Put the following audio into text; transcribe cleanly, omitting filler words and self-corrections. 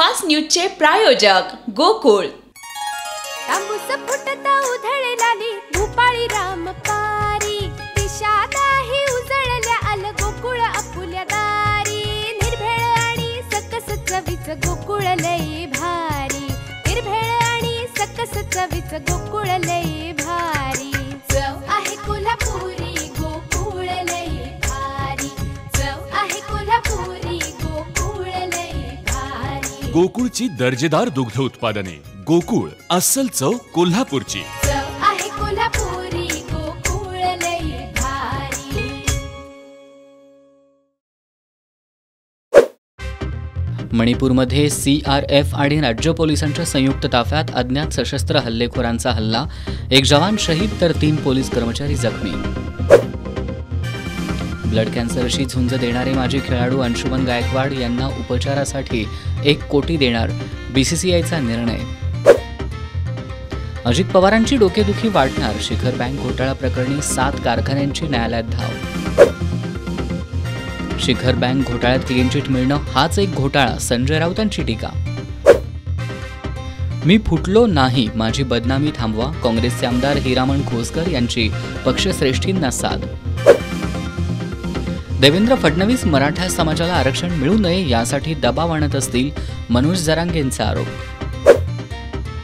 Fast न्यूजचे प्रायोजक गोकुळ। तांबूस फुटता उधळलाली भूपाळी रामपारी, दिशादाही उजळल्या आल गोकुळ आपुल्या दारी। निर्भेळ आणि सकस चवीच गोकुळ लई भारी, निर्भेळ आणि सकस चवीच गोकुळ लई भारी। चव आहे कोल्हापुरी गोकुळ लई भारी, चव आहे कोल्हापुरी गोकुळ लई भारी। गोकुळची दर्जेदार दुग्ध उत्पादने। गोकुळ, अस्सल चव कोल्हापूरची। चव आहे कोल्हापुरी गोकुळ लई भारी। मणिपूरमध्ये CRF आणि राज्य पोलिसांच्या संयुक्त ताफ्यात अज्ञात सशस्त्र हल्लेखोरांचा हल्ला, एक जवान शहीद तर 3 पोलीस कर्मचारी जखमी। ब्लड कॅन्सरशी झुंज देणारे माजी खेळाडू अंशुमन गायकवाड यांना उपचारासाठी 1 कोटी देणार, BCCIचा निर्णय। अजित पवारांची डोकेदुखी वाढणार, शिखर बँक घोटाळा प्रकरणी 7 कारखान्यांची न्यायालयात धाव। शिखर बँक घोटाळ्यात क्लीन चिट मिळणं हाच एक घोटाळा, संजय राऊतांची टीका। मी फुटलो नाही, माझी बदनामी थांबवा, काँग्रेसचे आमदार हिरामण खोसकर यांची पक्षश्रेष्ठींना साद। देवेंद्र फडणवीस मराठा समाजाला आरक्षण मिळू नये यासाठी दबाव आणत असतील, मनोज जरांगेंचा आरोप।